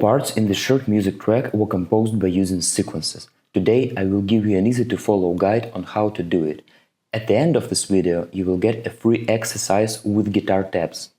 parts in the short music track were composed by using sequences. Today I will give you an easy-to-follow guide on how to do it. At the end of this video you will get a free exercise with guitar tabs.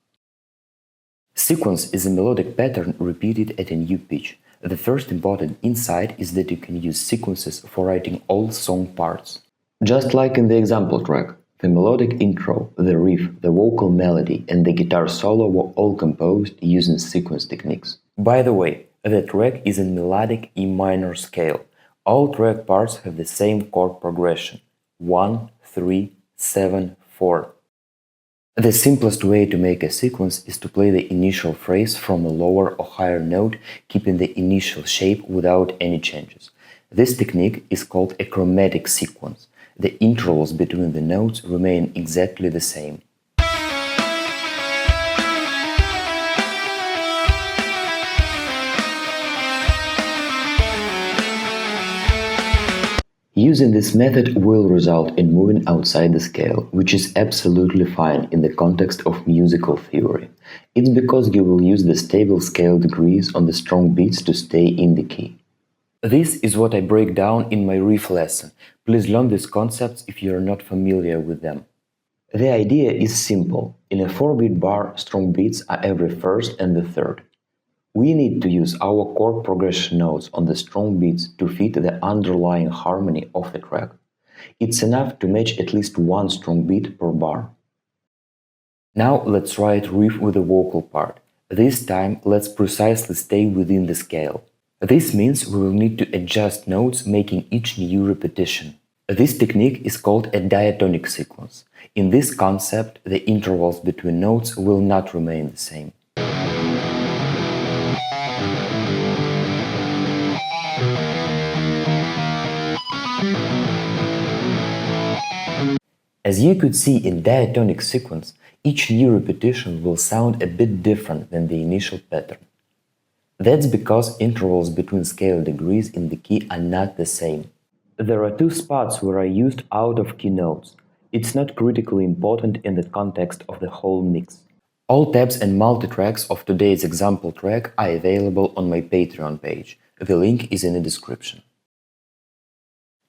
Sequence is a melodic pattern repeated at a new pitch. The first important insight is that you can use sequences for writing all song parts. Just like in the example track, the melodic intro, the riff, the vocal melody and the guitar solo were all composed using sequence techniques. By the way, the track is in melodic E minor scale. All track parts have the same chord progression 1, 3, 7, 4. The simplest way to make a sequence is to play the initial phrase from a lower or higher note, keeping the initial shape without any changes. This technique is called a chromatic sequence. The intervals between the notes remain exactly the same. Using this method will result in moving outside the scale, which is absolutely fine in the context of musical theory. It's because you will use the stable scale degrees on the strong beats to stay in the key. This is what I break down in my riff lesson. Please learn these concepts if you are not familiar with them. The idea is simple. In a 4-beat bar, strong beats are every first and the third. We need to use our chord progression notes on the strong beats to fit the underlying harmony of the track. It's enough to match at least one strong beat per bar. Now let's write riff with the vocal part. This time let's precisely stay within the scale. This means we will need to adjust notes, making each new repetition. This technique is called a diatonic sequence. In this concept, the intervals between notes will not remain the same. As you could see in diatonic sequence, each new repetition will sound a bit different than the initial pattern. That's because intervals between scale degrees in the key are not the same. There are two spots where I used out-of-key notes. It's not critically important in the context of the whole mix. All tabs and multi-tracks of today's example track are available on my Patreon page. The link is in the description.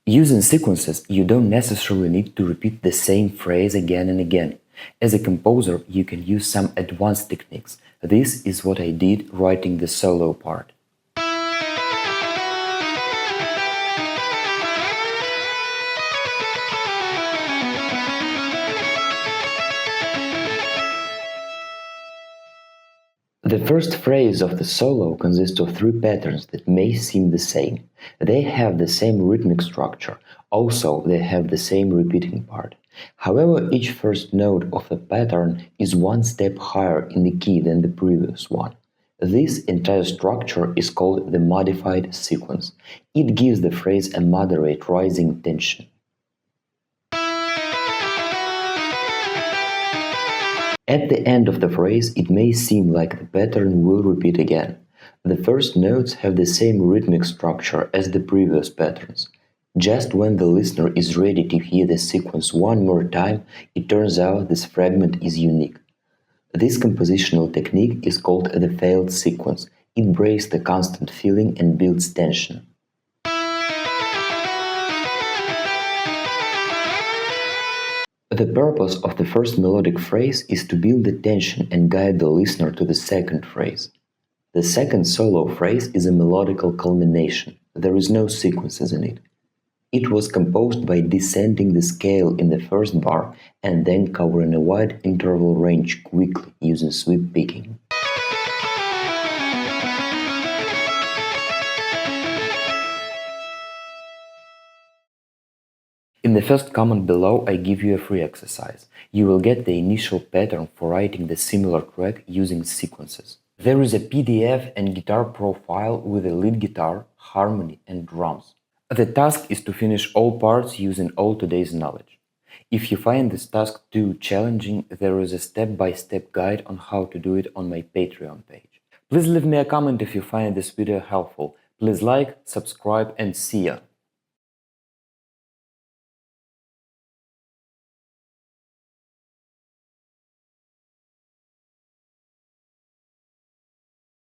Using sequences, you don't necessarily need to repeat the same phrase again and again. As a composer, you can use some advanced techniques. This is what I did writing the solo part. The first phrase of the solo consists of 3 patterns that may seem the same. They have the same rhythmic structure, also they have the same repeating part. However, each first note of the pattern is one step higher in the key than the previous one. This entire structure is called the modified sequence. It gives the phrase a moderate rising tension. At the end of the phrase, it may seem like the pattern will repeat again. The first notes have the same rhythmic structure as the previous patterns. Just when the listener is ready to hear the sequence one more time, it turns out this fragment is unique. This compositional technique is called the failed sequence. It breaks the constant feeling and builds tension. The purpose of the first melodic phrase is to build the tension and guide the listener to the second phrase. The second solo phrase is a melodical culmination. There is no sequences in it. It was composed by descending the scale in the first bar and then covering a wide interval range quickly using sweep picking. In the first comment below, I give you a free exercise. You will get the initial pattern for writing the similar track using sequences. There is a PDF and guitar profile with a lead guitar, harmony and drums. The task is to finish all parts using all today's knowledge. If you find this task too challenging, there is a step-by-step guide on how to do it on my Patreon page. Please leave me a comment if you find this video helpful. Please like, subscribe and see ya!